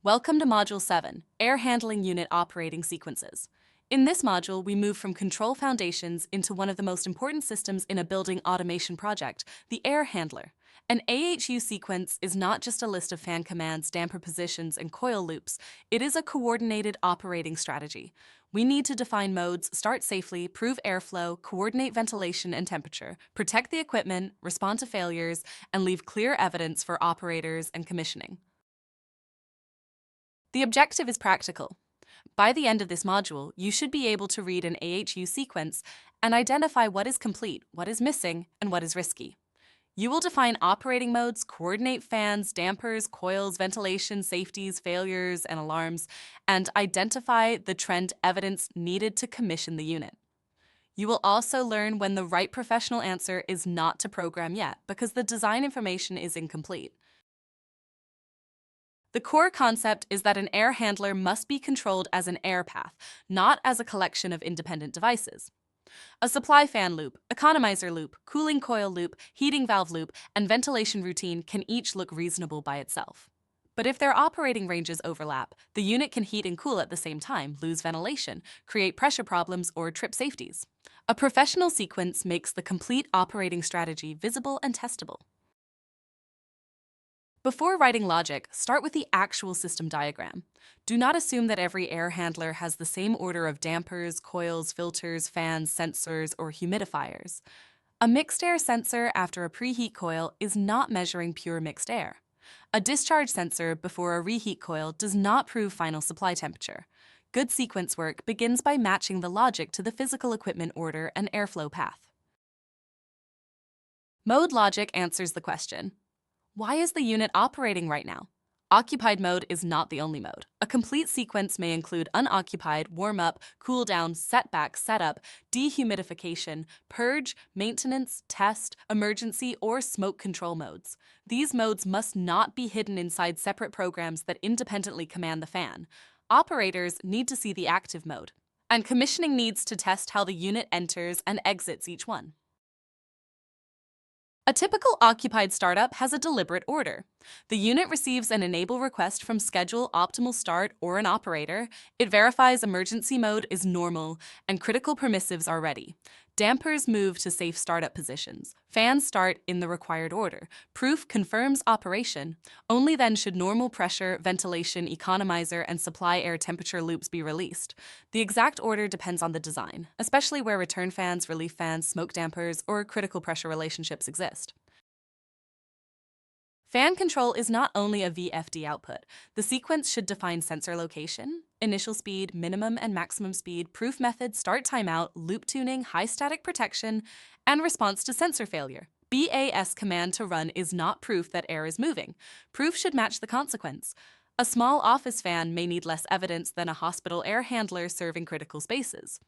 Welcome to Module 7, Air Handling Unit Operating Sequences. In this module, we move from control foundations into one of the most important systems in a building automation project, the air handler. An AHU sequence is not just a list of fan commands, damper positions, and coil loops. It is a coordinated operating strategy. We need to define modes, start safely, prove airflow, coordinate ventilation and temperature, protect the equipment, respond to failures, and leave clear evidence for operators and commissioning. The objective is practical. By the end of this module, you should be able to read an AHU sequence and identify what is complete, what is missing, and what is risky. You will define operating modes, coordinate fans, dampers, coils, ventilation, safeties, failures, and alarms, and identify the trend evidence needed to commission the unit. You will also learn when the right professional answer is not to program yet, because the design information is incomplete. The core concept is that an air handler must be controlled as an air path, not as a collection of independent devices. A supply fan loop, economizer loop, cooling coil loop, heating valve loop, and ventilation routine can each look reasonable by itself. But if their operating ranges overlap, the unit can heat and cool at the same time, lose ventilation, create pressure problems, or trip safeties. A professional sequence makes the complete operating strategy visible and testable. Before writing logic, start with the actual system diagram. Do not assume that every air handler has the same order of dampers, coils, filters, fans, sensors, or humidifiers. A mixed air sensor after a preheat coil is not measuring pure mixed air. A discharge sensor before a reheat coil does not prove final supply temperature. Good sequence work begins by matching the logic to the physical equipment order and airflow path. Mode logic answers the question: why is the unit operating right now? Occupied mode is not the only mode. A complete sequence may include unoccupied, warm-up, cool-down, setback, setup, dehumidification, purge, maintenance, test, emergency, or smoke control modes. These modes must not be hidden inside separate programs that independently command the fan. Operators need to see the active mode, and commissioning needs to test how the unit enters and exits each one. A typical occupied startup has a deliberate order. The unit receives an enable request from schedule optimal start or an operator. It verifies emergency mode is normal and critical permissives are ready. Dampers move to safe startup positions. Fans start in the required order. Proof confirms operation. Only then should normal pressure, ventilation, economizer, and supply air temperature loops be released. The exact order depends on the design, especially where return fans, relief fans, smoke dampers, or critical pressure relationships exist. Fan control is not only a VFD output. The sequence should define sensor location, initial speed, minimum and maximum speed, proof method, start timeout, loop tuning, high static protection, and response to sensor failure. BAS command to run is not proof that air is moving. Proof should match the consequence. A small office fan may need less evidence than a hospital air handler serving critical spaces.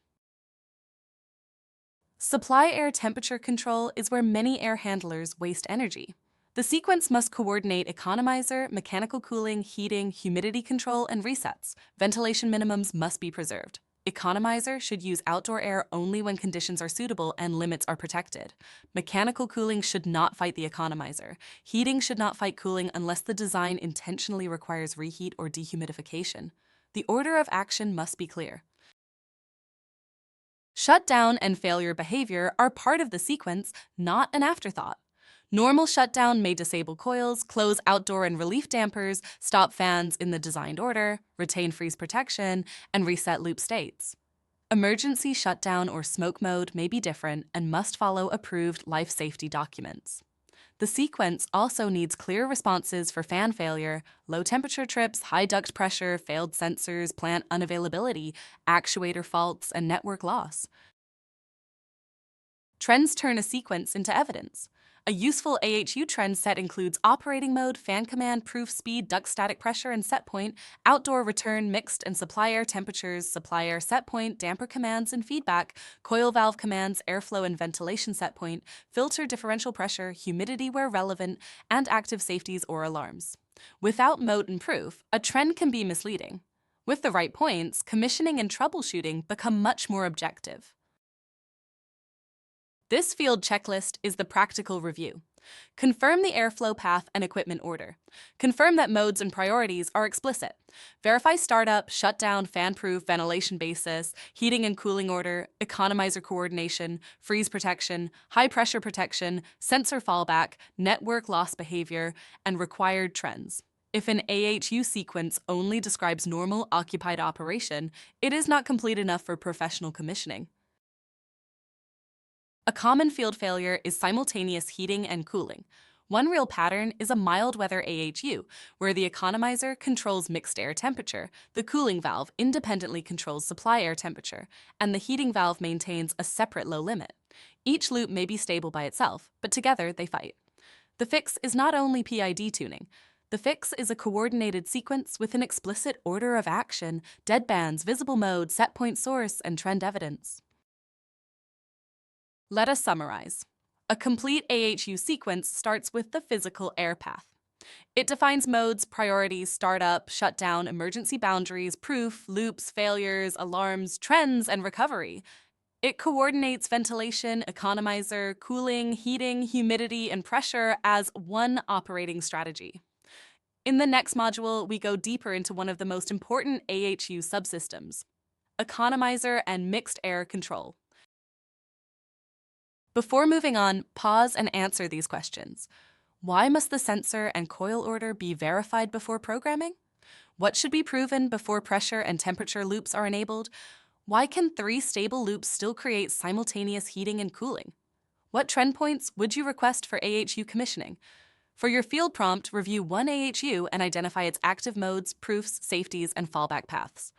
Supply air temperature control is where many air handlers waste energy. The sequence must coordinate economizer, mechanical cooling, heating, humidity control, and resets. Ventilation minimums must be preserved. Economizer should use outdoor air only when conditions are suitable and limits are protected. Mechanical cooling should not fight the economizer. Heating should not fight cooling unless the design intentionally requires reheat or dehumidification. The order of action must be clear. Shutdown and failure behavior are part of the sequence, not an afterthought. Normal shutdown may disable coils, close outdoor and relief dampers, stop fans in the designed order, retain freeze protection, and reset loop states. Emergency shutdown or smoke mode may be different and must follow approved life safety documents. The sequence also needs clear responses for fan failure, low temperature trips, high duct pressure, failed sensors, plant unavailability, actuator faults, and network loss. Trends turn a sequence into evidence. A useful AHU trend set includes operating mode, fan command, proof speed, duct static pressure and set point, outdoor return, mixed and supply air temperatures, supply air set point, damper commands and feedback, coil valve commands, airflow and ventilation set point, filter differential pressure, humidity where relevant, and active safeties or alarms. Without mode and proof, a trend can be misleading. With the right points, commissioning and troubleshooting become much more objective. This field checklist is the practical review. Confirm the airflow path and equipment order. Confirm that modes and priorities are explicit. Verify startup, shutdown, fan-proof, ventilation basis, heating and cooling order, economizer coordination, freeze protection, high-pressure protection, sensor fallback, network loss behavior, and required trends. If an AHU sequence only describes normal occupied operation, it is not complete enough for professional commissioning. A common field failure is simultaneous heating and cooling. One real pattern is a mild weather AHU, where the economizer controls mixed air temperature, the cooling valve independently controls supply air temperature, and the heating valve maintains a separate low limit. Each loop may be stable by itself, but together they fight. The fix is not only PID tuning. The fix is a coordinated sequence with an explicit order of action, deadbands, visible mode, set point source, and trend evidence. Let us summarize. A complete AHU sequence starts with the physical air path. It defines modes, priorities, startup, shutdown, emergency boundaries, proof, loops, failures, alarms, trends, and recovery. It coordinates ventilation, economizer, cooling, heating, humidity, and pressure as one operating strategy. In the next module, we go deeper into one of the most important AHU subsystems, economizer and mixed air control. Before moving on, pause and answer these questions. Why must the sensor and coil order be verified before programming? What should be proven before pressure and temperature loops are enabled? Why can 3 stable loops still create simultaneous heating and cooling? What trend points would you request for AHU commissioning? For your field prompt, review one AHU and identify its active modes, proofs, safeties, and fallback paths.